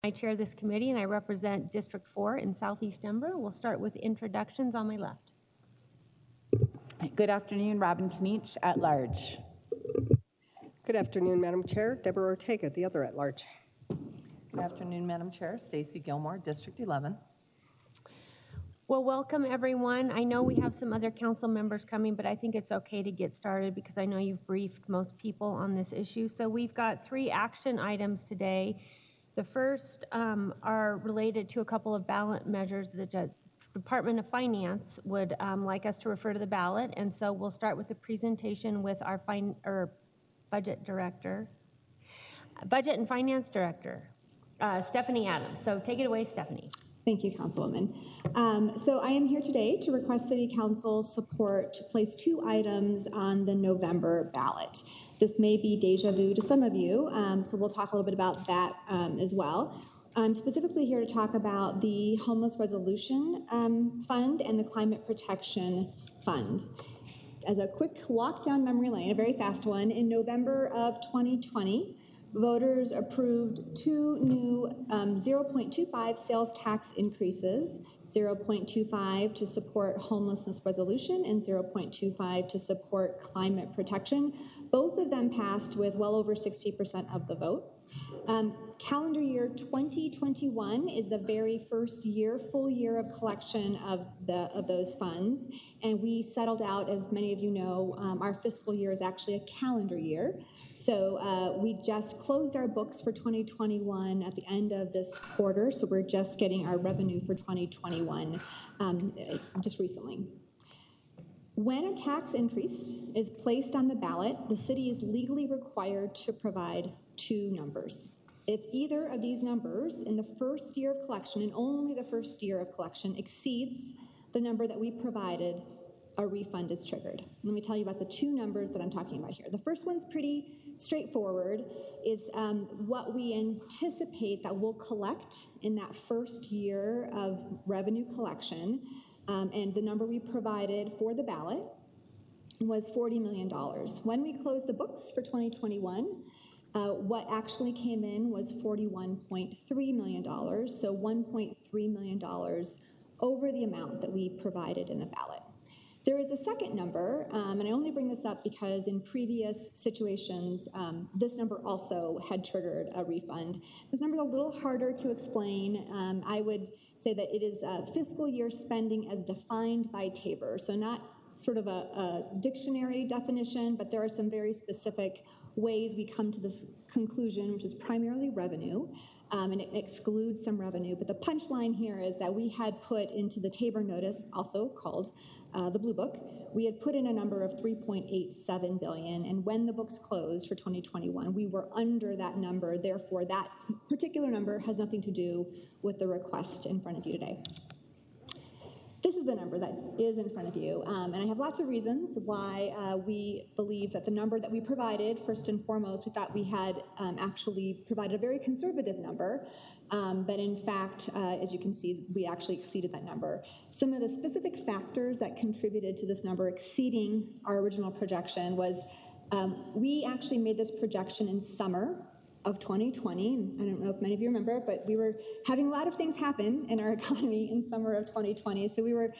I chair this committee and I represent District 4 in Southeast Denver. We'll start with introductions on my left. Good afternoon, Robin Kniech, at large. Good afternoon, Madam Chair. Deborah Ortega, the other at large. Good afternoon, Madam Chair. Stacy Gilmore, District 11. Well, welcome everyone. I know we have some other council members coming, but I think it's okay to get started because I know you've briefed most people on this issue. So we've got 3 action items today. The first are related to a couple of ballot measures that the Department of Finance would like us to refer to the ballot. And so we'll start with a presentation with our Budget and Finance Director, Stephanie Adams. So take it away, Stephanie. Thank you, Councilwoman. So I am here today to request City Council's support to place 2 items on the November ballot. This may be deja vu to some of you, so we'll talk a little bit about that as well. I'm specifically here to talk about the Homeless Resolution Fund and the Climate Protection Fund. As a quick walk down memory lane, a very fast one, in November of 2020, voters approved 2 new 0.25 sales tax increases, 0.25 to support homelessness resolution and 0.25 to support climate protection. Both of them passed with well over 60% of the vote. Calendar year 2021 is the very first year, full year of collection of those funds. And we settled out, as many of you know, our fiscal year is actually a calendar year. So we just closed our books for 2021 at the end of this quarter. So we're just getting our revenue for 2021 just recently. When a tax increase is placed on the ballot, the city is legally required to provide 2 numbers. If either of these numbers in the first year of collection, and only the first year of collection, exceeds the number that we provided, a refund is triggered. Let me tell you about the 2 numbers that I'm talking about here. The first one's pretty straightforward. It's what we anticipate that we'll collect in that first year of revenue collection. And the number we provided for the ballot was $40 million. When we closed the books for 2021, what actually came in was $41.3 million, so $1.3 million over the amount that we provided in the ballot. There is a second number, and I only bring this up because in previous situations, this number also had triggered a refund. This number is a little harder to explain. I would say that it is fiscal year spending as defined by Tabor, so not sort of a dictionary definition, but there are some very specific ways we come to this conclusion, which is primarily revenue, and it excludes some revenue. But the punchline here is that we had put into the Tabor notice, also called the Blue Book, we had put in a number of $3.87 billion, and when the books closed for 2021, we were under that number. Therefore, that particular number has nothing to do with the request in front of you today. This is the number that is in front of you, and I have lots of reasons why we believe that the number that we provided, first and foremost, we thought we had actually provided a very conservative number, but in fact, as you can see, we actually exceeded that number. Some of the specific factors that contributed to this number exceeding our original projection was we actually made this projection in summer of 2020. I don't know if many of you remember, but we were having a lot of things happen in our economy in summer of 2020. So we were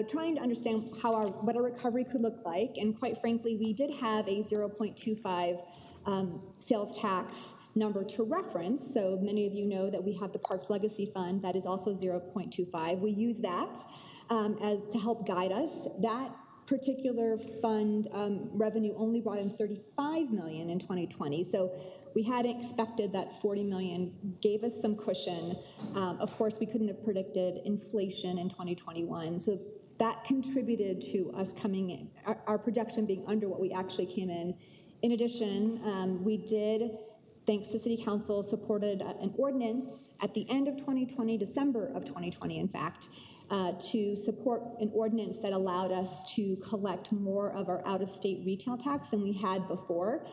trying to understand what our recovery could look like. And quite frankly, we did have a 0.25 sales tax number to reference. So many of you know that we have the Parks Legacy Fund that is also 0.25. We use that as to help guide us. That particular fund revenue only brought in $35 million in 2020. So we hadn't expected that $40 million gave us some cushion. Of course, we couldn't have predicted inflation in 2021. So that contributed to us coming in, our projection being under what we actually came in. In addition, we did, thanks to City Council, supported an ordinance at the end of 2020, December of 2020, in fact, to support an ordinance that allowed us to collect more of our out-of-state retail tax than we had before,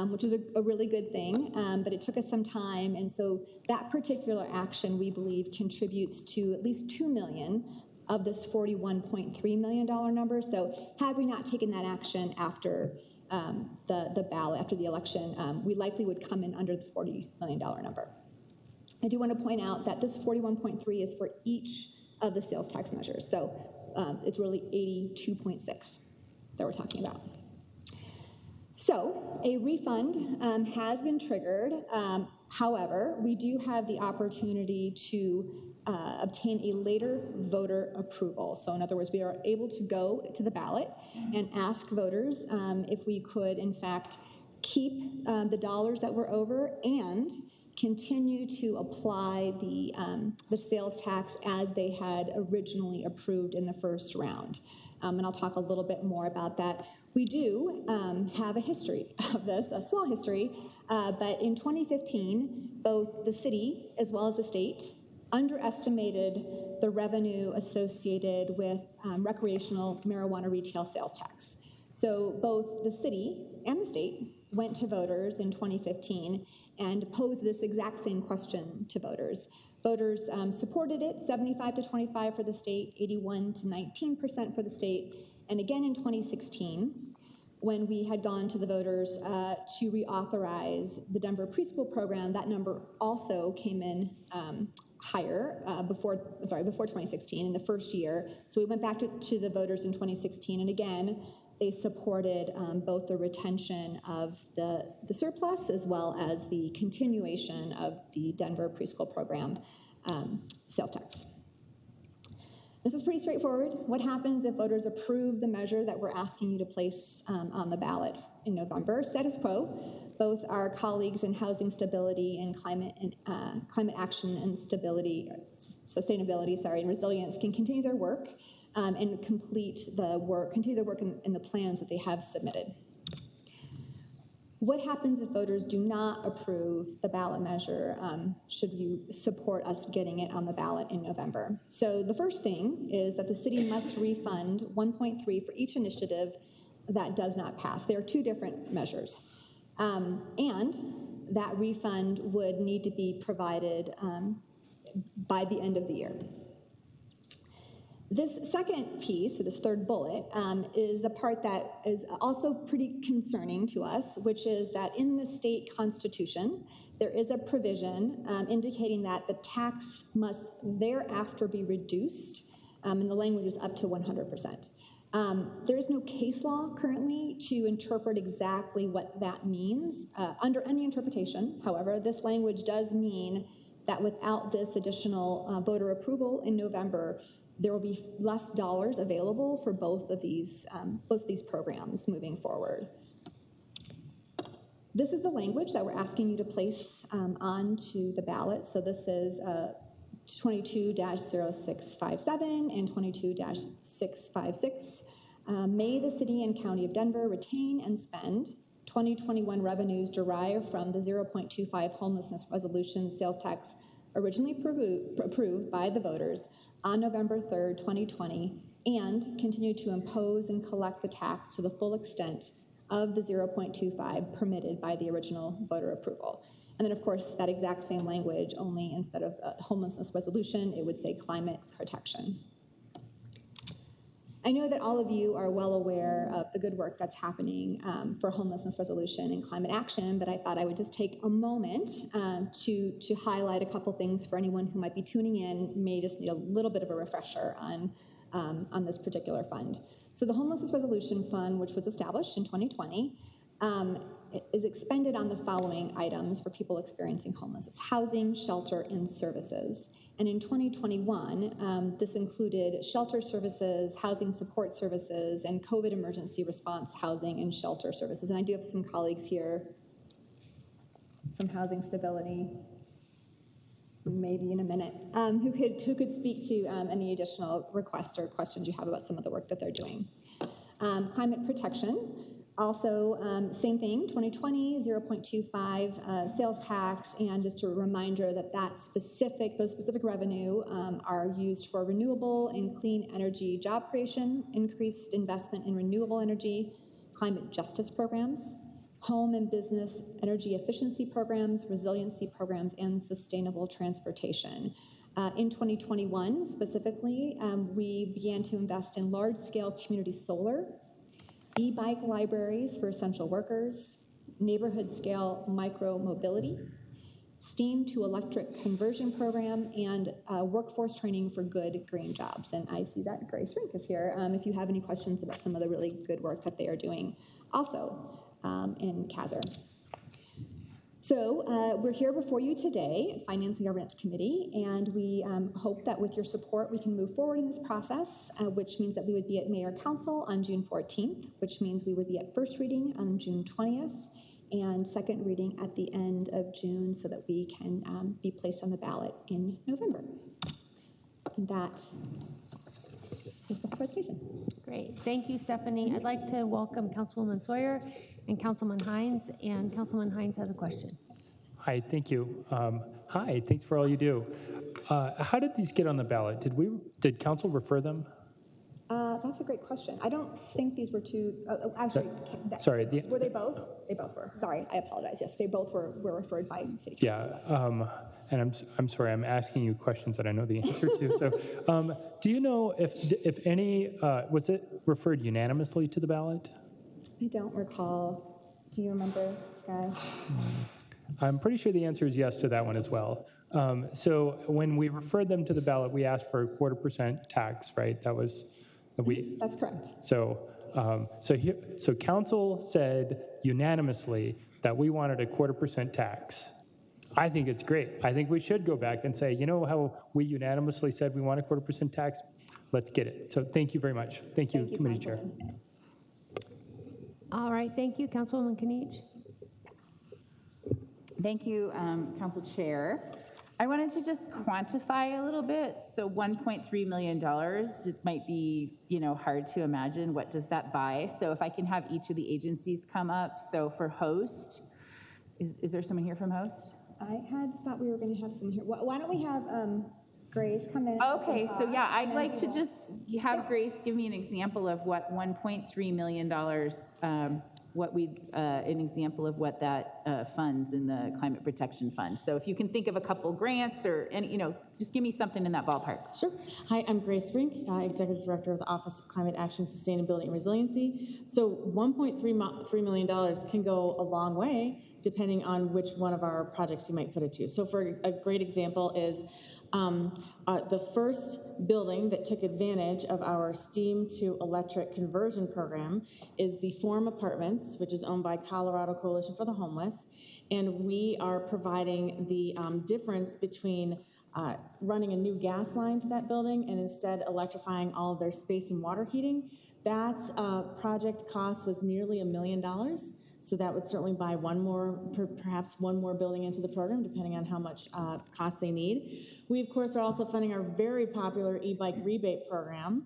which is a really good thing, but it took us some time. And so that particular action, we believe, contributes to at least $2 million of this $41.3 million number. So had we not taken that action after the ballot, after the election, we likely would come in under the $40 million number. I do want to point out that this 41.3 is for each of the sales tax measures. So it's really 82.6 that we're talking about. So a refund has been triggered. However, we do have the opportunity to obtain a later voter approval. So in other words, we are able to go to the ballot and ask voters if we could, in fact, keep the dollars that were over and continue to apply the sales tax as they had originally approved in the first round. And I'll talk a little bit more about that. We do have a history of this, a small history, but in 2015, both the city as well as the state underestimated the revenue associated with recreational marijuana retail sales tax. So both the city and the state went to voters in 2015 and posed this exact same question to voters. Voters supported it, 75 to 25 for the state, 81 to 19% for the state. And again in 2016, when we had gone to the voters to reauthorize the Denver preschool program, that number also came in higher before 2016 in the first year. So we went back to the voters in 2016, and again, they supported both the retention of the surplus as well as the continuation of the Denver preschool program sales tax. This is pretty straightforward. What happens if voters approve the measure that we're asking you to place on the ballot in November? Status quo. Both our colleagues in housing stability and climate action and sustainability, and resilience can continue their work and continue the work in the plans that they have submitted. What happens if voters do not approve the ballot measure? Should you support us getting it on the ballot in November? So the first thing is that the city must refund 1.3 for each initiative that does not pass. There are two different measures. And that refund would need to be provided by the end of the year. This second piece, or this third bullet, is the part that is also pretty concerning to us, which is that in the state constitution, there is a provision indicating that the tax must thereafter be reduced, and the language is up to 100%. There is no case law currently to interpret exactly what that means. Under any interpretation, however, this language does mean that without this additional voter approval in November, there will be less dollars available for both of these programs moving forward. This is the language that we're asking you to place onto the ballot. So this is 22-0657 and 22-656. May the city and county of Denver retain and spend 2021 revenues derived from the 0.25 homelessness resolution sales tax originally approved by the voters on November 3rd, 2020, and continue to impose and collect the tax to the full extent of the 0.25 permitted by the original voter approval. And then, of course, that exact same language, only instead of homelessness resolution, it would say climate protection. I know that all of you are well aware of the good work that's happening for homelessness resolution and climate action, but I thought I would just take a moment to highlight a couple things for anyone who might be tuning in, may just need a little bit of a refresher on this particular fund. So the Homelessness Resolution Fund, which was established in 2020, is expended on the following items for people experiencing homelessness: housing, shelter, and services. And in 2021, this included shelter services, housing support services, and COVID emergency response housing and shelter services. And I do have some colleagues here from Housing Stability, maybe in a minute, who could speak to any additional requests or questions you have about some of the work that they're doing. Climate protection. Also, same thing, 2020, 0.25 sales tax, and just a reminder that those specific revenue are used for renewable and clean energy job creation, increased investment in renewable energy, climate justice programs, home and business energy efficiency programs, resiliency programs, and sustainable transportation. In 2021, specifically, we began to invest in large-scale community solar, e-bike libraries for essential workers, neighborhood-scale micro-mobility, steam to electric conversion program, and workforce training for good green jobs. And I see that Grace Rink is here. If you have any questions about some of the really good work that they are doing also in Kaiser. So we're here before you today, Finance and Governance Committee, and we hope that with your support we can move forward in this process, which means that we would be at Mayor Council on June 14th, which means we would be at first reading on June 20th, and second reading at the end of June so that we can be placed on the ballot in November. And that is the presentation. Great. Thank you, Stephanie. I'd like to welcome Councilwoman Sawyer and Councilman Heinz, and Councilman Heinz has a question. Hi, thank you. Hi, thanks for all you do. How did these get on the ballot? Did council refer them? That's a great question. I don't think these were two, actually, Sorry. Were they both? They both were. Sorry, I apologize. Yes, they both were referred by city council. Yeah, and I'm sorry, I'm asking you questions that I know the answer to. So do you know if any, was it referred unanimously to the ballot? I don't recall. Do you remember, Sky? I'm pretty sure the answer is yes to that one as well. So when we referred them to the ballot, we asked for a 0.25% tax, right? That's correct. So council said unanimously that we wanted a 0.25% tax. I think it's great. I think we should go back and say, you know how we unanimously said we want a 0.25% tax? Let's get it. So thank you very much. Thank you, Committee Chair. All right, thank you, Councilwoman Kniech. Thank you, Council Chair. I wanted to just quantify a little bit. So $1.3 million, it might be, hard to imagine. What does that buy? So if I can have each of the agencies come up. So for host, is there someone here from host? I had thought we were going to have someone here. Why don't we have Grace come in? Okay, so yeah, I'd like to just have Grace give me an example of what $1.3 million, an example of what that funds in the Climate Protection Fund. So if you can think of a couple grants or any, just give me something in that ballpark. Sure. Hi, I'm Grace Rink, Executive Director of the Office of Climate Action, Sustainability, and Resiliency. So $1.3 million can go a long way depending on which one of our projects you might put it to. So for a great example is the first building that took advantage of our steam to electric conversion program is the Forum Apartments, which is owned by Colorado Coalition for the Homeless. And we are providing the difference between running a new gas line to that building and instead electrifying all of their space and water heating. That project cost was nearly $1 million. So that would certainly buy perhaps one more building into the program, depending on how much cost they need. We, of course, are also funding our very popular e-bike rebate program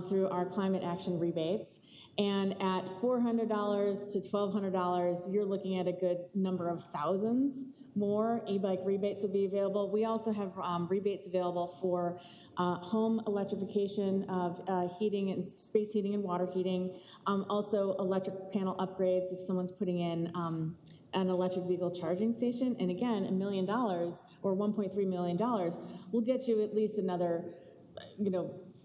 through our climate action rebates. And at $400 to $1,200, you're looking at a good number of thousands more e-bike rebates will be available. We also have rebates available for home electrification of heating and space heating and water heating. Also electric panel upgrades if someone's putting in an electric vehicle charging station. And again, $1 million or $1.3 million will get you at least another,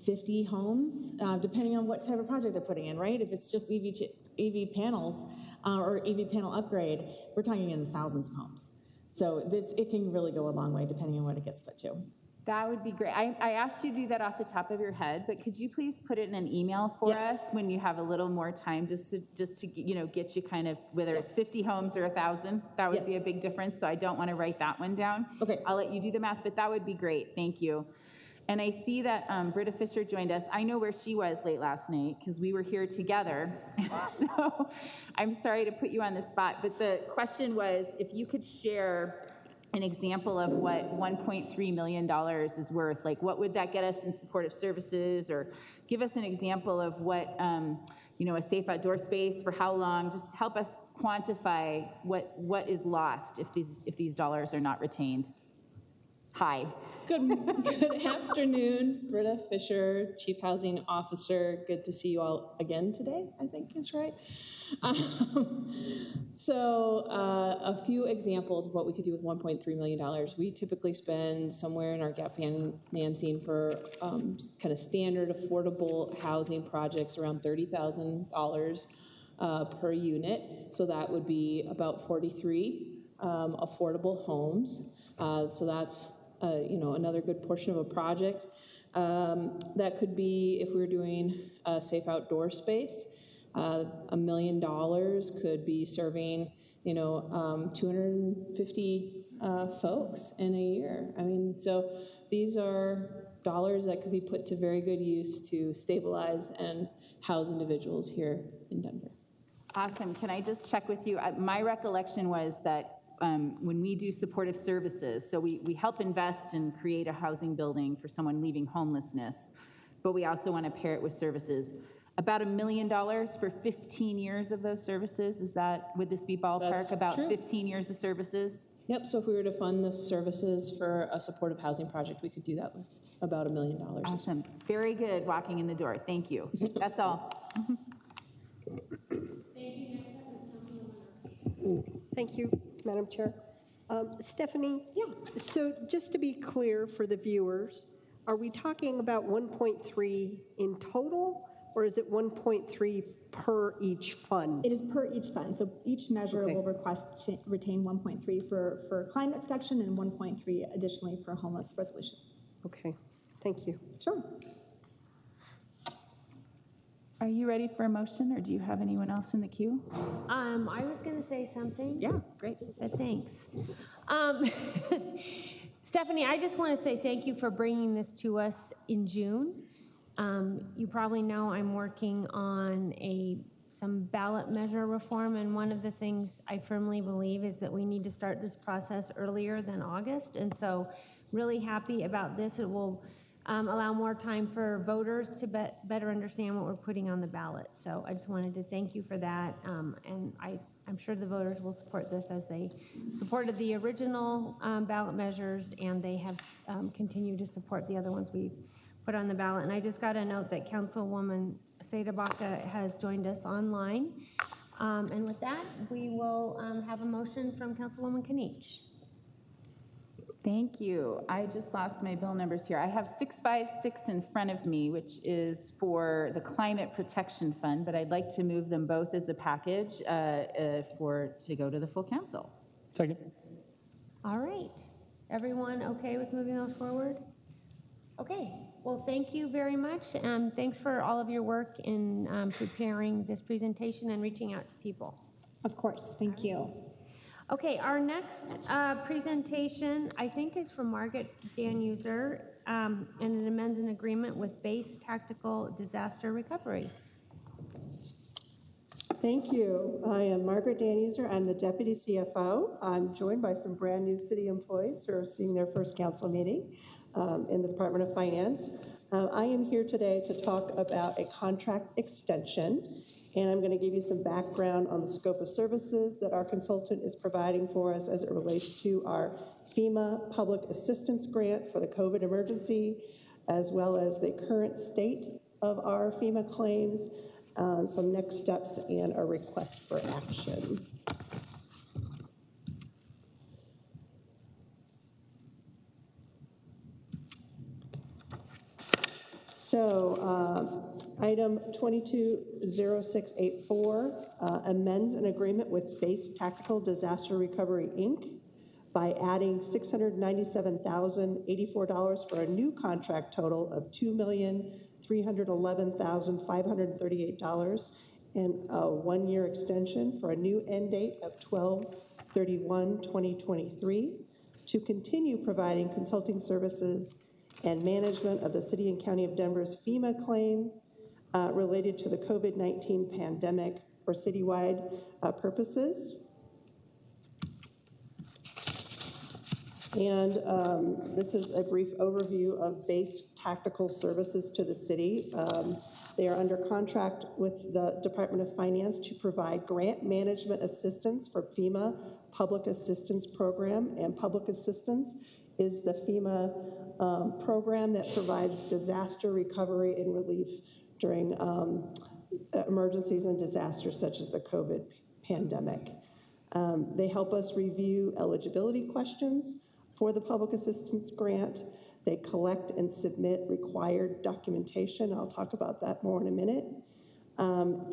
50 homes, depending on what type of project they're putting in, right? If it's just EV panels or EV panel upgrade, we're talking in thousands of homes. So it can really go a long way depending on what it gets put to. That would be great. I asked you to do that off the top of your head, but could you please put it in an email for us when you have a little more time, just to get you kind of, whether it's 50 homes or 1,000, that would be a big difference. So I don't want to write that one down. Okay. I'll let you do the math, but that would be great. Thank you. And I see that Britta Fisher joined us. I know where she was late last night because we were here together. So I'm sorry to put you on the spot, but the question was if you could share an example of what $1.3 million is worth. Like, what would that get us in supportive services? Or give us an example of what, a safe outdoor space for how long? Just help us quantify what is lost if these dollars are not retained. Hi. Good afternoon, Britta Fisher, Chief Housing Officer. Good to see you all again today, I think is right. So a few examples of what we could do with $1.3 million. We typically spend somewhere in our gap financing for kind of standard affordable housing projects around $30,000 per unit. So that would be about 43 affordable homes. So that's, another good portion of a project. That could be, if we were doing a safe outdoor space, $1 million could be serving, 250 folks in a year. I mean, so these are dollars that could be put to very good use to stabilize and house individuals here in Denver. Awesome. Can I just check with you? My recollection was that when we do supportive services, so we help invest and create a housing building for someone leaving homelessness, but we also want to pair it with services. About $1 million for 15 years of those services. Would this be ballpark? That's about true. 15 years of services? Yep, so if we were to fund the services for a supportive housing project, we could do that with about $1 million. Awesome. Very good walking in the door. Thank you. That's all. Thank you, Madam Chair. Stephanie? Yeah. So just to be clear for the viewers, are we talking about 1.3 in total, or is it 1.3 per each fund? It is per each fund. So each measure Okay. will request to retain 1.3 for climate protection and 1.3 additionally for homeless resolution. Okay, thank you. Sure. Are you ready for a motion, or do you have anyone else in the queue? I was going to say something. Yeah, great. But thanks. Stephanie, I just want to say thank you for bringing this to us in June. You probably know I'm working on some ballot measure reform, and one of the things I firmly believe is that we need to start this process earlier than August, and so really happy about this. It will allow more time for voters to better understand what we're putting on the ballot. So I just wanted to thank you for that, and I'm sure the voters will support this as they supported the original ballot measures, and they have continued to support the other ones we put on the ballot. And I just got a note that Councilwoman Seda has joined us online. And with that, we will have a motion from Councilwoman Kanich. Thank you. I just lost my bill numbers here. I have 656 in front of me, which is for the Climate Protection Fund, but I'd like to move them both as a package to go to the full council. Second. All right. Everyone okay with moving those forward? Okay. Well, thank you very much. Thanks for all of your work in preparing this presentation and reaching out to people. Of course. Thank you. Okay, our next presentation, I think, is from Margaret Danuser, and it amends an agreement with Base Tactical Disaster Recovery. Thank you. I am Margaret Danuser. I'm the Deputy CFO. I'm joined by some brand new city employees who are seeing their first council meeting in the Department of Finance. I am here today to talk about a contract extension, and I'm going to give you some background on the scope of services that our consultant is providing for us as it relates to our FEMA public assistance grant for the COVID emergency, as well as the current state of our FEMA claims, some next steps, and a request for action. So, item 220684 amends an agreement with Base Tactical Disaster Recovery, Inc. by adding $697,084 for a new contract total of $2,311,538 and a one-year extension for a new end date of 12/31/2023 to continue providing consulting services and management of the City and County of Denver's FEMA claim related to the COVID-19 pandemic for citywide purposes. And this is a brief overview of Base Tactical Services to the city. They are under contract with the Department of Finance to provide grant management assistance for FEMA Public Assistance Program, and Public Assistance is the FEMA program that provides disaster recovery and relief during emergencies and disasters such as the COVID pandemic. They help us review eligibility questions for the public assistance grant. They collect and submit required documentation. I'll talk about that more in a minute.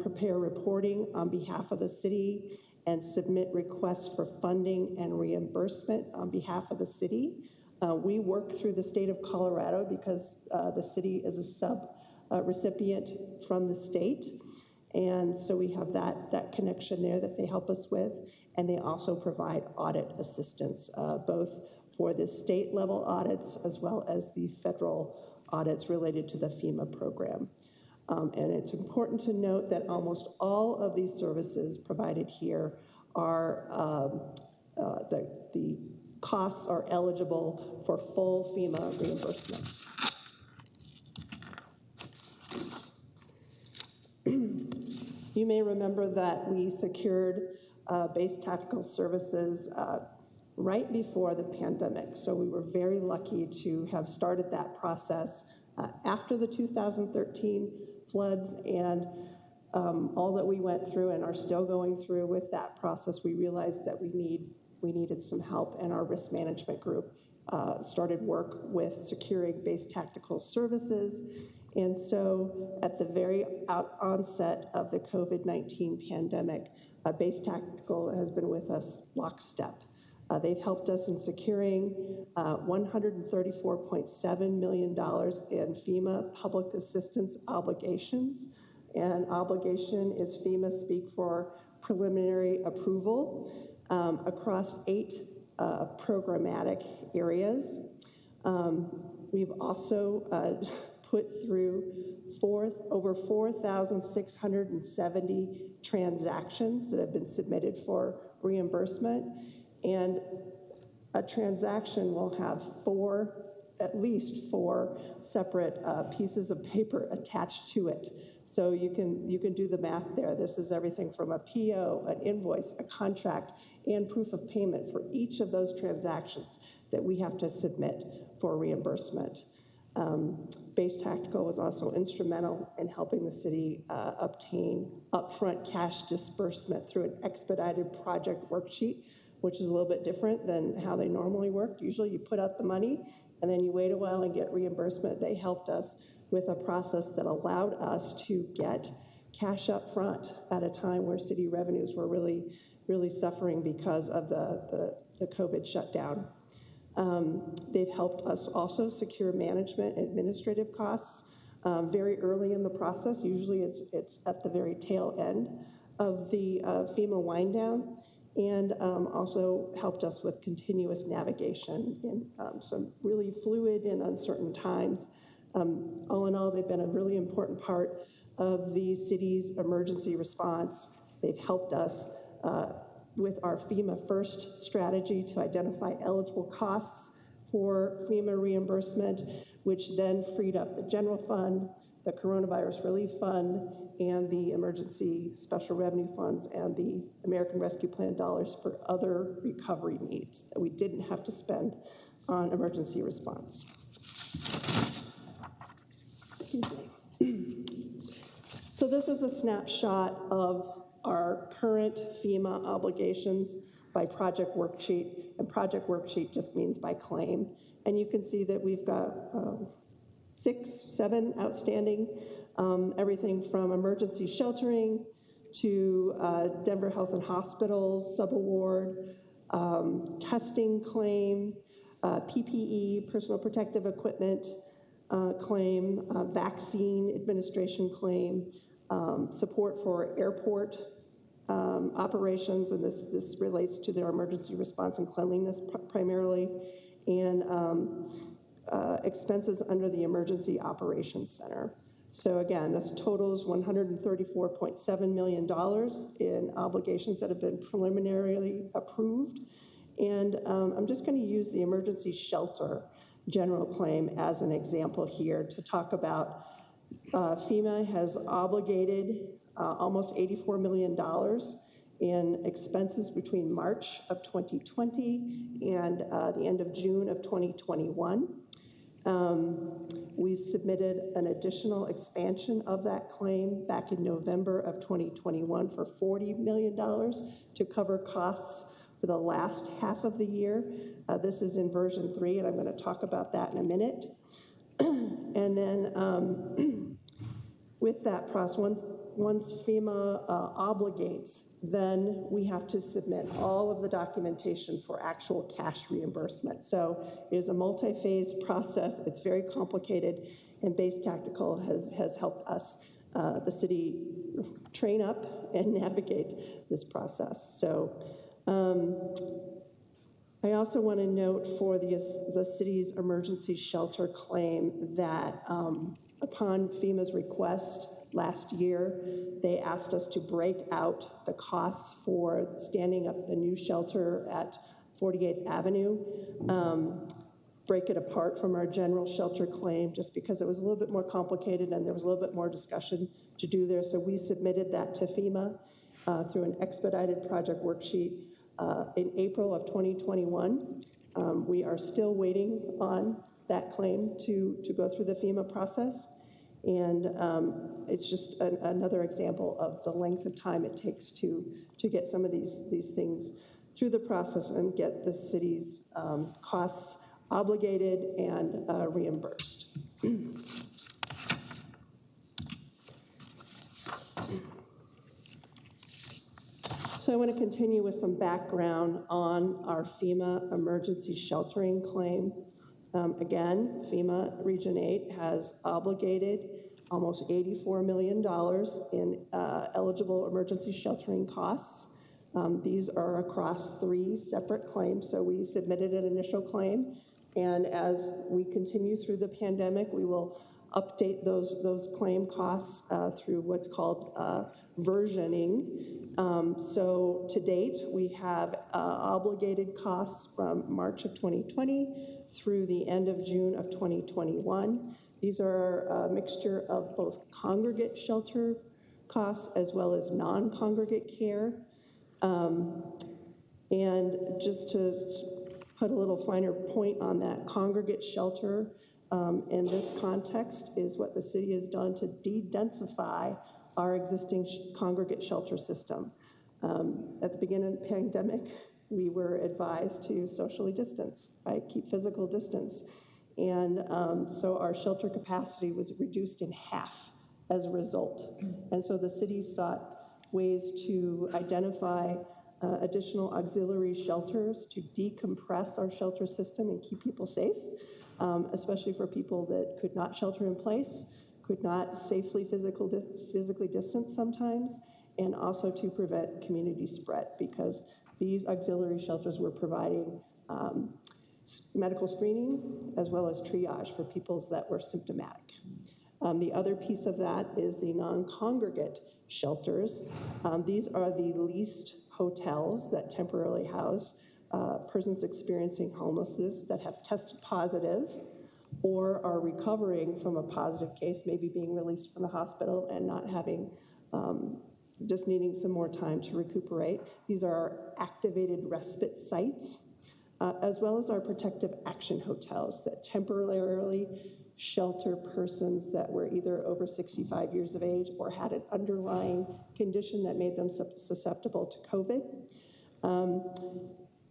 Prepare reporting on behalf of the city and submit requests for funding and reimbursement on behalf of the city. We work through the state of Colorado because the city is a sub-recipient from the state. And so we have that connection there that they help us with. And they also provide audit assistance, both for the state level audits as well as the federal audits related to the FEMA program. And it's important to note that almost all of these services provided here are, the costs are eligible for full FEMA reimbursements. You may remember that we secured base tactical services right before the pandemic. So we were very lucky to have started that process after the 2013 floods, and all that we went through and are still going through with that process. We realized that we needed some help, and our risk management group started work with securing base tactical services. And so at the very onset of the COVID-19 pandemic, Base Tactical has been with us lockstep. They've helped us in securing $134.7 million in FEMA public assistance obligations. And obligation is FEMA speak for preliminary approval across 8 programmatic areas. We've also put through over 4,670 transactions that have been submitted for reimbursement. And a transaction will have at least four separate pieces of paper attached to it. So you can do the math there. This is everything from a PO, an invoice, a contract, and proof of payment for each of those transactions that we have to submit for reimbursement. Base Tactical was also instrumental in helping the city obtain upfront cash disbursement through an expedited project worksheet, which is a little bit different than how they normally work. Usually you put out the money and then you wait a while and get reimbursement. They helped us with a process that allowed us to get cash up front at a time where city revenues were really, really suffering because of the COVID shutdown. They've helped us also secure management and administrative costs very early in the process. Usually it's at the very tail end of the FEMA wind down, and also helped us with continuous navigation in some really fluid and uncertain times. All in all, they've been a really important part of the city's emergency response. They've helped us with our FEMA First strategy to identify eligible costs for FEMA reimbursement, which then freed up the general fund, the coronavirus relief fund, and the emergency special revenue funds and the American Rescue Plan dollars for other recovery needs that we didn't have to spend on emergency response. So this is a snapshot of our current FEMA obligations by project worksheet, and project worksheet just means by claim. And you can see that we've got 6, 7 outstanding, everything from emergency sheltering to Denver Health and Hospitals subaward, testing claim, PPE, personal protective equipment claim, vaccine administration claim, support for airport operations, and this relates to their emergency response and cleanliness primarily, and expenses under the Emergency Operations Center. So again, this totals $134.7 million in obligations that have been preliminarily approved. And I'm just going to use the emergency shelter general claim as an example here to talk about FEMA has obligated almost $84 million in expenses between March of 2020 and the end of June of 2021. We submitted an additional expansion of that claim back in November of 2021 for $40 million to cover costs for the last half of the year. This is in version 3, and I'm going to talk about that in a minute. And then with that process, once FEMA obligates, then we have to submit all of the documentation for actual cash reimbursement. So it is a multi-phase process. It's very complicated, and Base Tactical has helped us, the city, train up and navigate this process. So I also want to note for the city's emergency shelter claim that upon FEMA's request last year, they asked us to break out the costs for standing up the new shelter at 48th Avenue, break it apart from our general shelter claim, just because it was a little bit more complicated and there was a little bit more discussion to do there. So we submitted that to FEMA through an expedited project worksheet in April of 2021. We are still waiting on that claim to go through the FEMA process. And it's just another example of the length of time it takes to get some of these things through the process and get the city's costs obligated and reimbursed. So I want to continue with some background on our FEMA emergency sheltering claim. Again, FEMA Region 8 has obligated almost $84 million in eligible emergency sheltering costs. These are across 3 separate claims, so we submitted an initial claim, and as we continue through the pandemic, we will update those claim costs through what's called versioning. So to date, we have obligated costs from March of 2020 through the end of June of 2021. These are a mixture of both congregate shelter costs as well as non-congregate care. And just to put a little finer point on that, congregate shelter in this context is what the city has done to de-densify our existing congregate shelter system. At the beginning of the pandemic, we were advised to socially distance, right? Keep physical distance. And so our shelter capacity was reduced in half as a result. And so the city sought ways to identify additional auxiliary shelters to decompress our shelter system and keep people safe, especially for people that could not shelter in place, could not safely physically distance sometimes, and also to prevent community spread, because these auxiliary shelters were providing medical screening as well as triage for people that were symptomatic. The other piece of that is the non-congregate shelters. These are the leased hotels that temporarily house persons experiencing homelessness that have tested positive or are recovering from a positive case, maybe being released from the hospital and not having, just needing some more time to recuperate. These are our activated respite sites, as well as our protective action hotels that temporarily shelter persons that were either over 65 years of age or had an underlying condition that made them susceptible to COVID.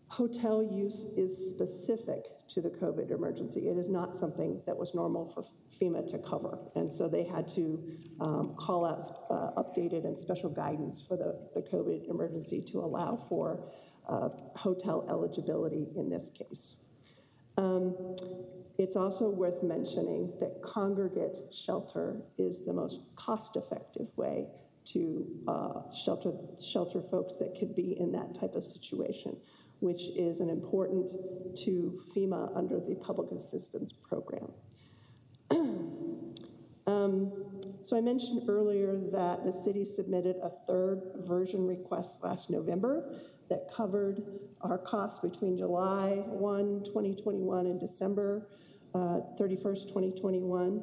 Hotel use is specific to the COVID emergency. It is not something that was normal for FEMA to cover. And so they had to call out updated and special guidance for the COVID emergency to allow for hotel eligibility in this case. It's also worth mentioning that congregate shelter is the most cost-effective way to shelter folks that could be in that type of situation, which is an important to FEMA under the Public Assistance Program. So I mentioned earlier that the city submitted a 3rd version request last November that covered our costs between July 1, 2021 and December 31st, 2021.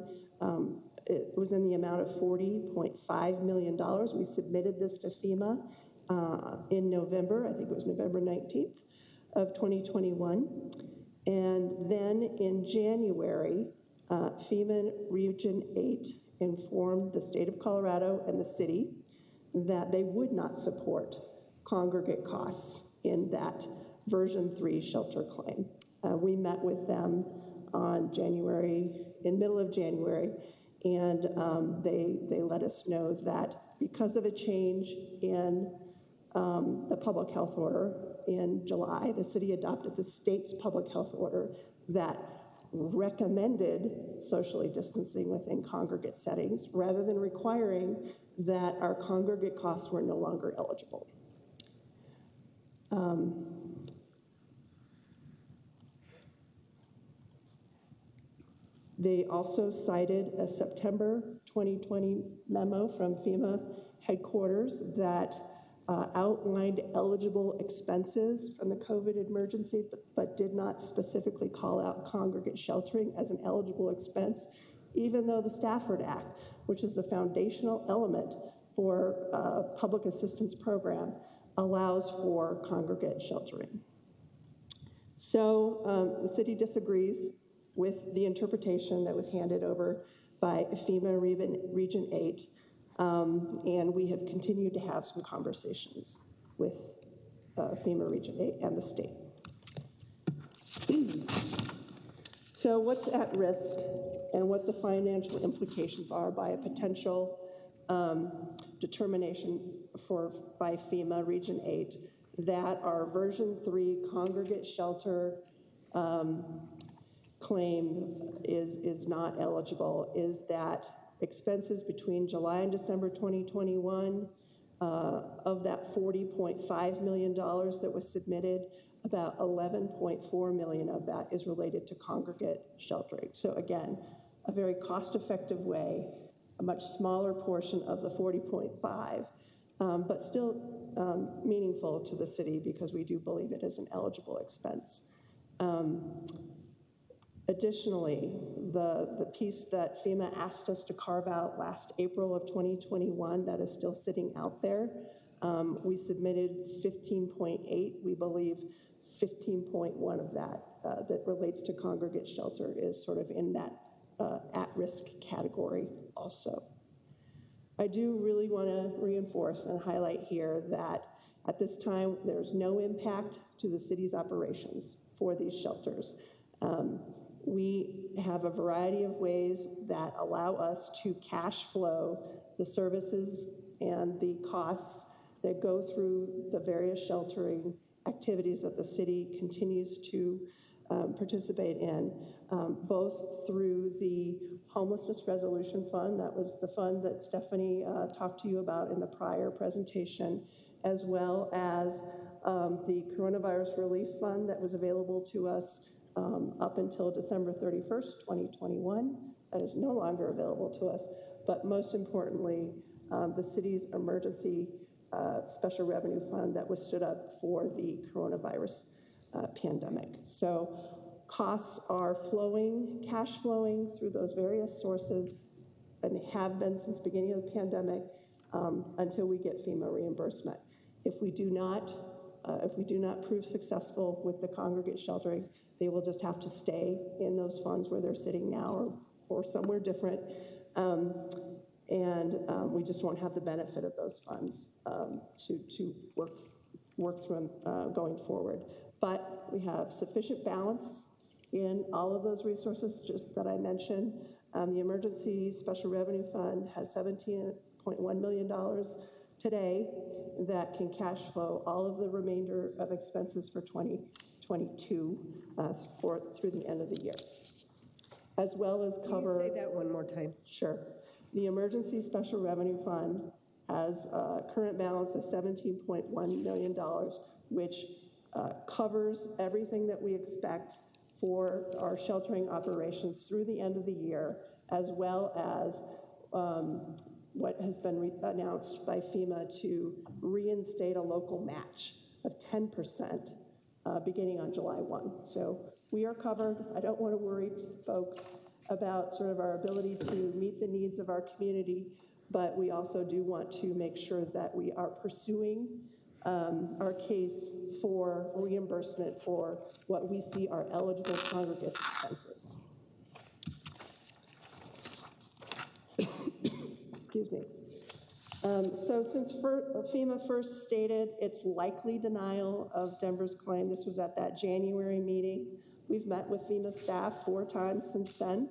It was in the amount of $40.5 million. We submitted this to FEMA in November, I think it was November 19th of 2021. And then in January, FEMA Region 8 informed the state of Colorado and the city that they would not support congregate costs in that version 3 shelter claim. We met with them on middle of January, and they let us know that because of a change in the public health order in July, the city adopted the state's public health order that recommended socially distancing within congregate settings rather than requiring that our congregate costs were no longer eligible. They also cited a September 2020 memo from FEMA headquarters that outlined eligible expenses from the COVID emergency, but did not specifically call out congregate sheltering as an eligible expense, even though the Stafford Act, which is the foundational element for a public assistance program, allows for congregate sheltering. So the city disagrees with the interpretation that was handed over by FEMA Region 8, and we have continued to have some conversations with FEMA Region 8 and the state. So what's at risk and what the financial implications are by a potential determination by FEMA Region 8 that our version 3 congregate shelter claim is not eligible is that expenses between July and December 2021, of that $40.5 million that was submitted, about $11.4 million of that is related to congregate sheltering. So again, a very cost-effective way, a much smaller portion of the 40.5, but still meaningful to the city because we do believe it is an eligible expense. Additionally, the piece that FEMA asked us to carve out last April of 2021 that is still sitting out there, we submitted 15.8. We believe 15.1 of that that relates to congregate shelter is sort of in that at-risk category also. I do really want to reinforce and highlight here that at this time, there's no impact to the city's operations for these shelters. We have a variety of ways that allow us to cash flow the services and the costs that go through the various sheltering activities that the city continues to participate in, both through the Homelessness Resolution Fund, that was the fund that Stephanie talked to you about in the prior presentation, as well as the Coronavirus Relief Fund that was available to us up until December 31st, 2021. That is no longer available to us, but most importantly, the city's emergency special revenue fund that was stood up for the coronavirus pandemic. So costs are flowing, cash flowing through those various sources, and they have been since the beginning of the pandemic until we get FEMA reimbursement. If we do not prove successful with the congregate sheltering, they will just have to stay in those funds where they're sitting now or somewhere different. We just won't have the benefit of those funds to work through going forward. But we have sufficient balance in all of those resources just that I mentioned. The Emergency Special Revenue Fund has $17.1 million today that can cash flow all of the remainder of expenses for 2022 through the end of the year, as well as cover. Can you say that one more time? Sure. The Emergency Special Revenue Fund has a current balance of $17.1 million, which covers everything that we expect for our sheltering operations through the end of the year, as well as what has been announced by FEMA to reinstate a local match of 10% beginning on July 1. So we are covered. I don't want to worry folks about sort of our ability to meet the needs of our community, but we also do want to make sure that we are pursuing our case for reimbursement for what we see are eligible congregate expenses. Excuse me. So since FEMA first stated its likely denial of Denver's claim, this was at that January meeting. We've met with FEMA staff 4 times since then,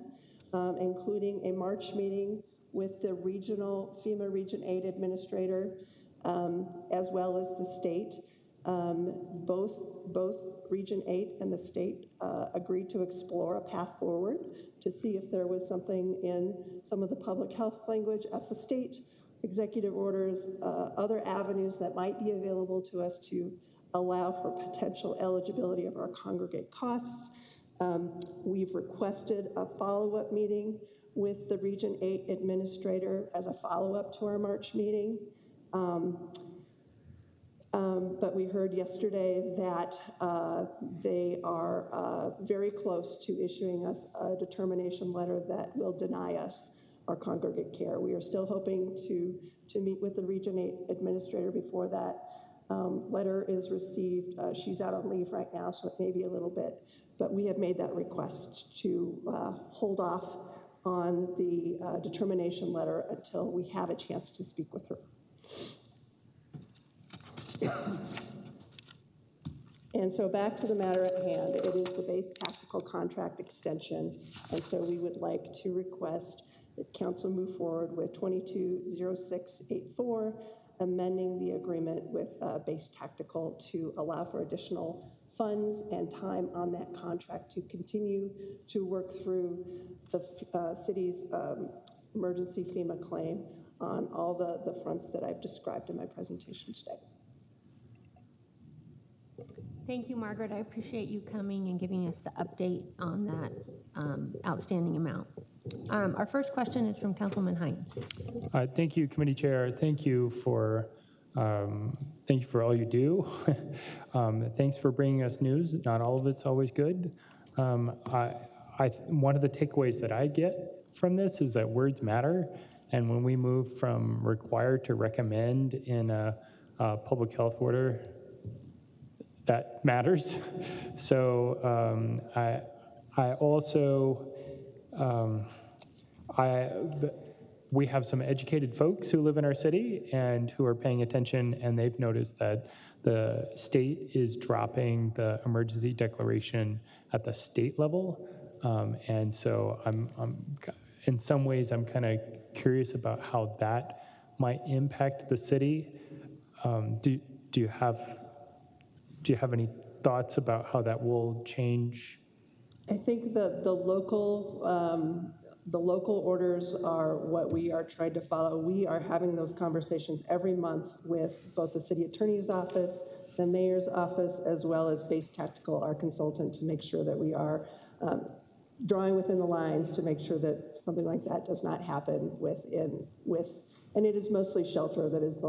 including a March meeting with the regional FEMA Region 8 administrator, as well as the state. Both Region 8 and the state agreed to explore a path forward to see if there was something in some of the public health language at the state, executive orders, other avenues that might be available to us to allow for potential eligibility of our congregate costs. We've requested a follow-up meeting with the Region 8 administrator as a follow-up to our March meeting. But we heard yesterday that they are very close to issuing us a determination letter that will deny us our congregate care. We are still hoping to meet with the Region 8 administrator before that letter is received. She's out on leave right now, so it may be a little bit, but we have made that request to hold off on the determination letter until we have a chance to speak with her. And so back to the matter at hand, it is the base tactical contract extension. And so we would like to request that council move forward with 220684, amending the agreement with base tactical to allow for additional funds and time on that contract to continue to work through the city's emergency FEMA claim on all the fronts that I've described in my presentation today. Thank you, Margaret. I appreciate you coming and giving us the update on that outstanding amount. Our first question is from Councilman Heinz. Thank you, Committee Chair. Thank you for all you do. Thanks for bringing us news. Not all of it's always good. One of the takeaways that I get from this is that words matter. And when we move from required to recommend in a public health order, that matters. So we have some educated folks who live in our city and who are paying attention, and they've noticed that the state is dropping the emergency declaration at the state level. And so in some ways, I'm kind of curious about how that might impact the city. Do you have any thoughts about how that will change? I think the local orders are what we are trying to follow. We are having those conversations every month with both the city attorney's office, the mayor's office, as well as Base Tactical, our consultant, to make sure that we are drawing within the lines to make sure that something like that does not happen and it is mostly shelter that is the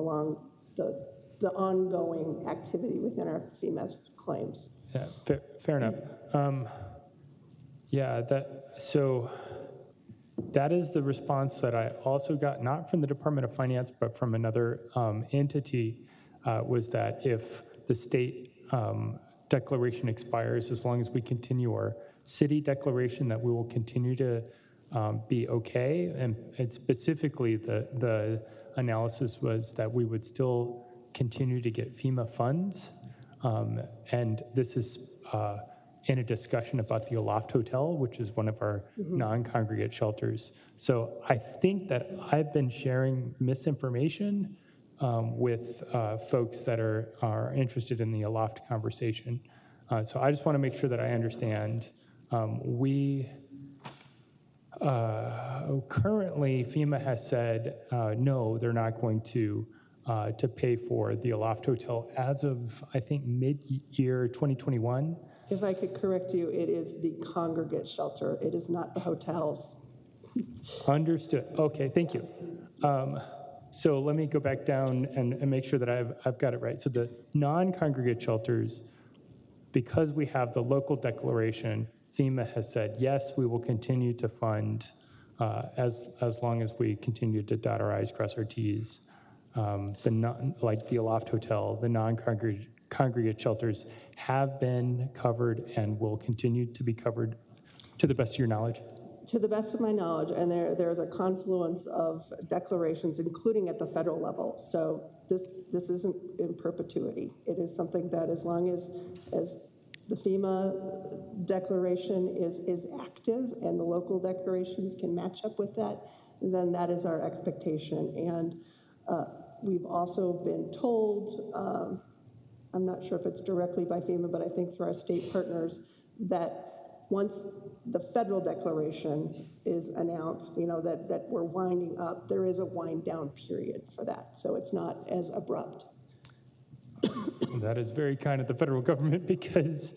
ongoing activity within our FEMA claims. Yeah, fair enough. So that is the response that I also got, not from the Department of Finance, but from another entity, was that if the state declaration expires, as long as we continue our city declaration, that we will continue to be okay. And specifically, the analysis was that we would still continue to get FEMA funds. And this is in a discussion about the Aloft Hotel, which is one of our non-congregate shelters. So I think that I've been sharing misinformation with folks that are interested in the Aloft conversation. So I just want to make sure that I understand. Currently, FEMA has said, no, they're not going to pay for the Aloft Hotel as of, I think, mid-year 2021. If I could correct you, it is the congregate shelter. It is not the hotels. Understood. Okay, thank you. So let me go back down and make sure that I've got it right. So the non-congregate shelters, because we have the local declaration, FEMA has said, yes, we will continue to fund as long as we continue to dot our I's, cross our T's. Like the Aloft Hotel, the non-congregate shelters have been covered and will continue to be covered to the best of your knowledge? To the best of my knowledge, and there is a confluence of declarations, including at the federal level. So this isn't in perpetuity. It is something that as long as the FEMA declaration is active and the local declarations can match up with that, then that is our expectation. And we've also been told, I'm not sure if it's directly by FEMA, but I think through our state partners, that once the federal declaration is announced, that we're winding up, there is a wind down period for that. So it's not as abrupt. That is very kind of the federal government because,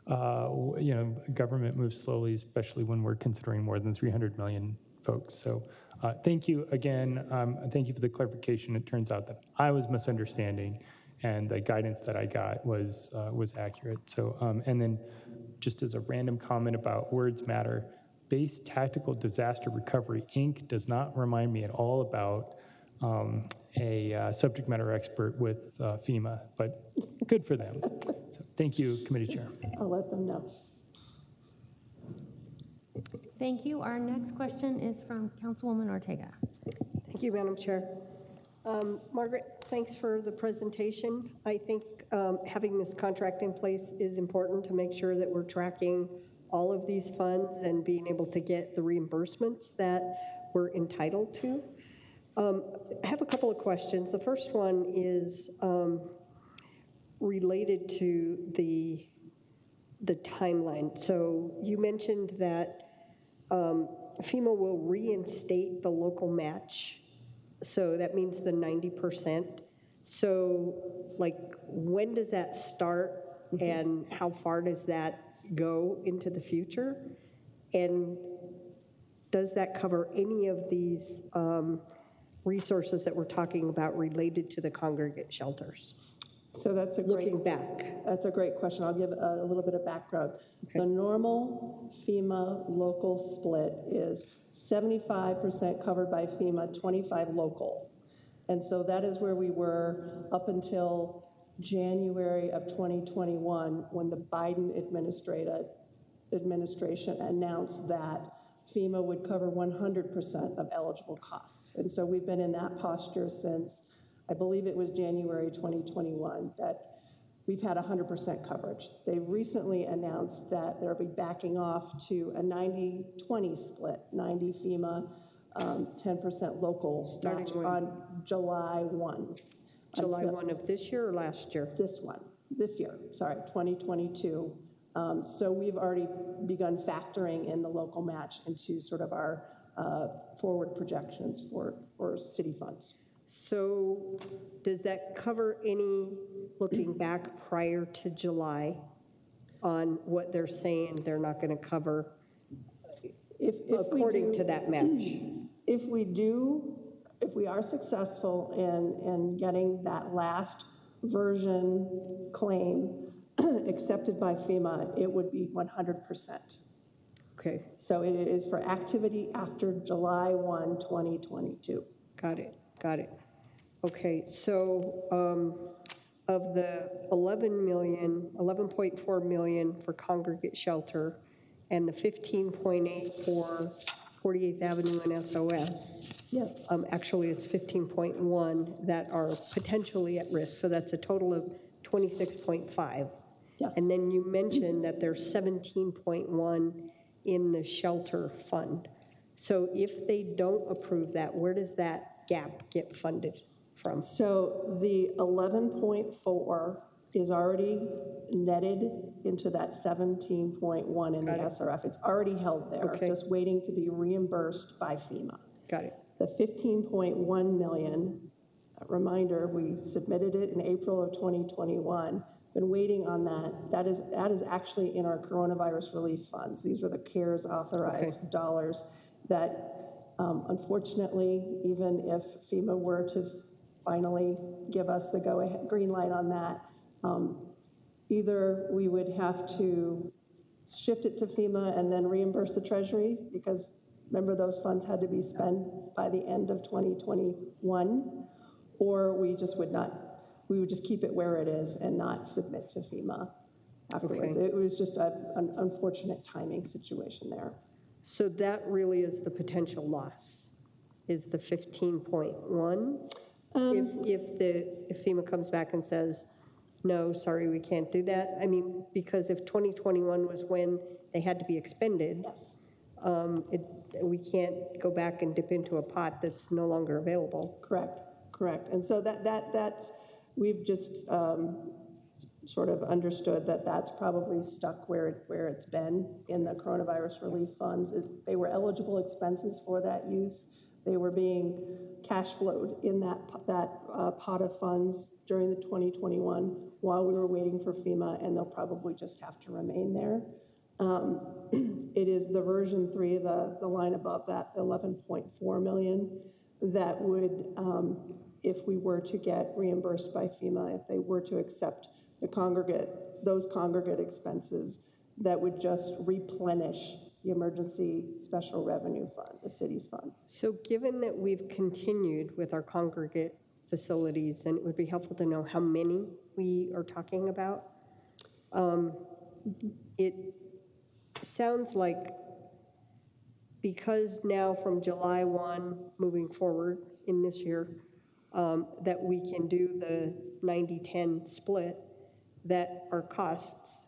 government moves slowly, especially when we're considering more than 300 million folks. So thank you again. Thank you for the clarification. It turns out that I was misunderstanding and the guidance that I got was accurate. So, and then just as a random comment about words matter, Base Tactical Disaster Recovery, Inc. does not remind me at all about a subject matter expert with FEMA, but good for them. So thank you, Committee Chair. I'll let them know. Thank you. Our next question is from Councilwoman Ortega. Thank you, Madam Chair. Margaret, thanks for the presentation. I think having this contract in place is important to make sure that we're tracking all of these funds and being able to get the reimbursements that we're entitled to. I have a couple of questions. The first one is related to the timeline. So you mentioned that FEMA will reinstate the local match. So that means the 90%. So like, when does that start and how far does that go into the future? And does that cover any of these resources that we're talking about related to the congregate shelters? So that's Looking back. That's a great question. I'll give a little bit of background. Okay. The normal FEMA local split is 75% covered by FEMA, 25 local. And so that is where we were up until January of 2021 when the Biden administration announced that FEMA would cover 100% of eligible costs. And so we've been in that posture since, I believe it was January 2021, that we've had 100% coverage. They recently announced that they'll be backing off to a 90-20 split, 90 FEMA, 10% local, starting on July 1. July 1 of this year or last year? This year, sorry, 2022. So we've already begun factoring in the local match into sort of our forward projections for city funds. So does that cover any looking back prior to July on what they're saying they're not going to cover according to that match? If we are successful in getting that last version claim accepted by FEMA, it would be 100%. Okay. So it is for activity after July 1, 2022. Got it. Okay, so of the 11.4 million for congregate shelter and the 15.8 for 48th Avenue and SOS. Yes. Actually, it's 15.1 that are potentially at risk, so that's a total of 26.5. Yes. And then you mentioned that there's 17.1 in the shelter fund. So if they don't approve that, where does that gap get funded from? So the 11.4 is already netted into that 17.1 in the SRF. It's already held there, just waiting to be reimbursed by FEMA. Got it. The 15.1 million, reminder, we submitted it in April of 2021. Been waiting on that. That is actually in our coronavirus relief funds. These are the CARES authorized dollars that, unfortunately, even if FEMA were to finally give us the green light on that, either we would have to shift it to FEMA and then reimburse the Treasury, because remember those funds had to be spent by the end of 2021, or we just would not. We would just keep it where it is and not submit to FEMA afterwards. It was just an unfortunate timing situation there. So that really is the potential loss, is the 15.1? If FEMA comes back and says, no, sorry, we can't do that? I mean, because if 2021 was when they had to be expended, we can't go back and dip into a pot that's no longer available. Correct. And so that's, we've just sort of understood that that's probably stuck where it's been in the coronavirus relief funds. They were eligible expenses for that use. They were being cash flowed in that pot of funds during the 2021 while we were waiting for FEMA, and they'll probably just have to remain there. It is the version 3, the line above that, 11.4 million, that would, if we were to get reimbursed by FEMA, if they were to accept those congregate expenses, that would just replenish the emergency special revenue fund, the city's fund. So given that we've continued with our congregate facilities, and it would be helpful to know how many we are talking about, it sounds like because now from July 1 moving forward in this year, that we can do the 90-10 split, that our costs,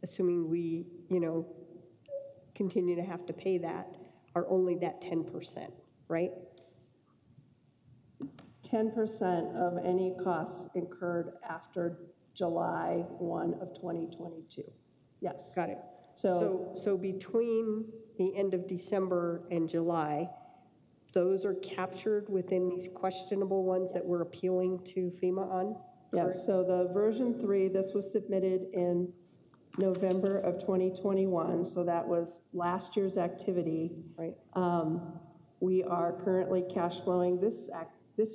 assuming we, continue to have to pay that, are only that 10%, right? 10% of any costs incurred after July 1 of 2022. Yes. Got it. So So between the end of December and July, those are captured within these questionable ones that we're appealing to FEMA on? yes, so the version 3, this was submitted in November of 2021, so that was last year's activity. Right. We are currently cash flowing this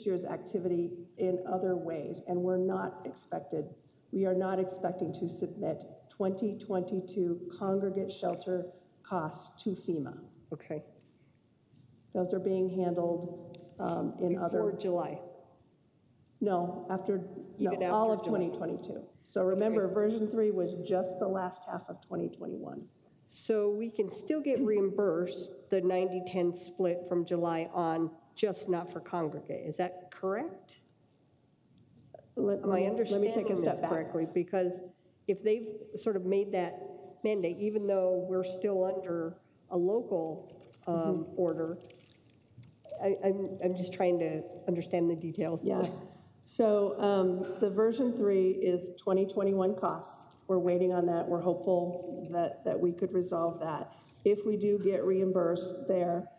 year's activity in other ways, and we are not expecting to submit 2022 congregate shelter costs to FEMA. Okay. Those are being handled in Before July. No, Even all after of 2022. So remember, version 3 was just the last half of 2021. So we can still get reimbursed the 90-10 split from July on, just not for congregate. Is that correct? Am I understanding take a step this back. correctly? Because if they've sort of made that mandate, even though we're still under a local order, I'm just trying to understand the details. Yeah. So the version 3 is 2021 costs. We're waiting on that. We're hopeful that we could resolve that. If we do get reimbursed there,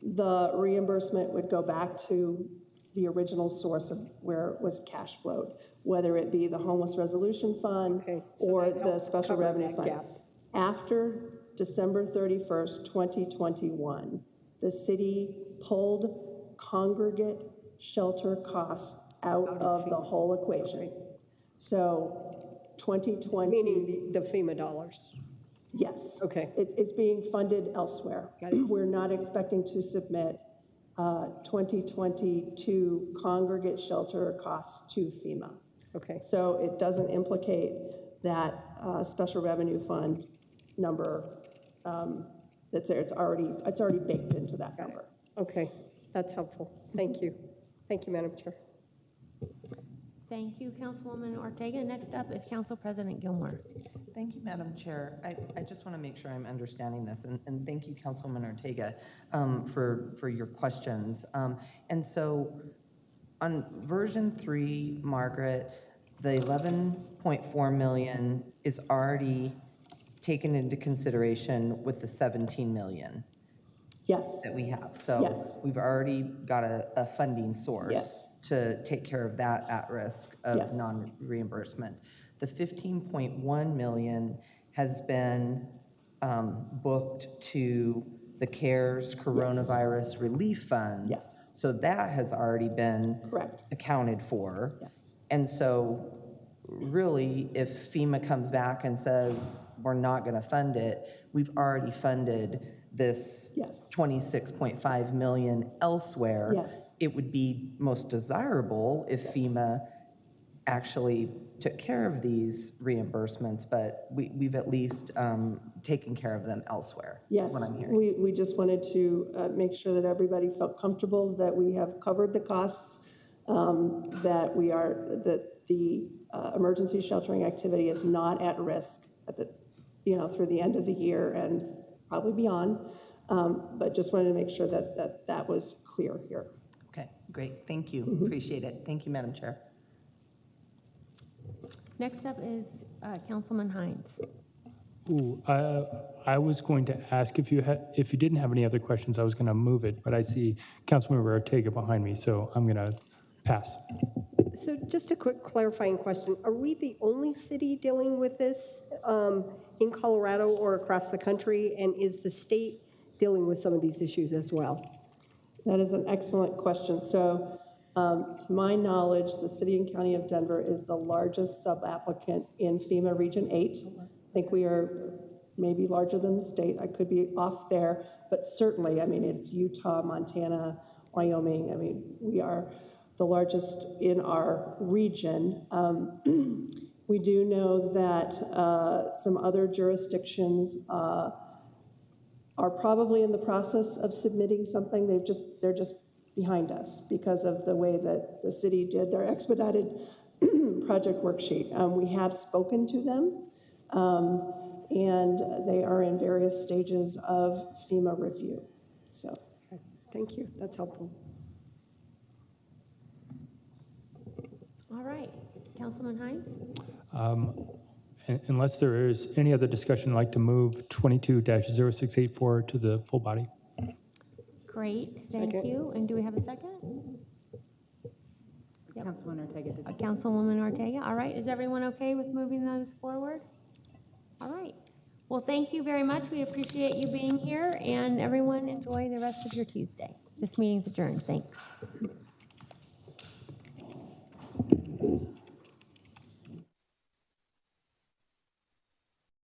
the reimbursement would go back to the original source of where it was cash flowed, whether it be the Homeless Resolution Fund Okay, so or that the helps Special cover Revenue that Fund. gap. After December 31st, 2021, the city pulled congregate shelter costs out of the whole equation. So 2020. Meaning the FEMA dollars. Yes. Okay. It's being funded elsewhere. Got it. We're not expecting to submit 2022 congregate shelter costs to FEMA. Okay. So it doesn't implicate that special revenue fund number that's there. It's already baked into that number. Okay, that's helpful. Thank you. Thank you, Madam Chair. Thank you, Councilwoman Ortega. Next up is Council President Gilmore. Thank you, Madam Chair. I just want to make sure I'm understanding this, and thank you, Councilwoman Ortega, for your questions. And so on version 3, Margaret, the 11.4 million is already taken into consideration with the 17 million Yes. that we have. So Yes. we've already got a funding source Yes. to take care of that at risk of Yes. non-reimbursement. The 15.1 million has been booked to the CARES coronavirus relief funds. Yes. So that has already been Correct. accounted for. Yes. And so really, if FEMA comes back and says, we're not going to fund it, we've already funded this Yes. 26.5 million elsewhere. Yes. It would be most desirable if FEMA actually took care of these reimbursements, but we've at least taken care of them elsewhere, Yes. is what I'm hearing. We just wanted to make sure that everybody felt comfortable that we have covered the costs that the emergency sheltering activity is not at risk at the, through the end of the year and probably beyond. But just wanted to make sure that was clear here. Okay, great. Thank you. Appreciate it. Thank you, Madam Chair. Next up is Councilman Heinz. Ooh, I was going to ask if you didn't have any other questions, I was going to move it, but I see Councilmember Ortega behind me, so I'm going to pass. So just a quick clarifying question. Are we the only city dealing with this in Colorado or across the country? And is the state dealing with some of these issues as well? That is an excellent question. So to my knowledge, the city and county of Denver is the largest sub-applicant in FEMA Region 8. I think we are maybe larger than the state. I could be off there, but certainly, I mean, it's Utah, Montana, Wyoming. I mean, we are the largest in our region. We do know that some other jurisdictions are probably in the process of submitting something. They're just behind us because of the way that the city did their expedited project worksheet. We have spoken to them, and they are in various stages of FEMA review. So, Thank you. That's helpful. All right, Councilman Heinz? Unless there is any other discussion, I'd like to move 22-0684 to the full body. Great, thank you. And do we have a second? Yep. Councilwoman Ortega did. Councilwoman Ortega, all right. Is everyone okay with moving those forward? All right. Well, thank you very much. We appreciate you being here, and everyone enjoy the rest of your Tuesday. This meeting's adjourned. Thanks.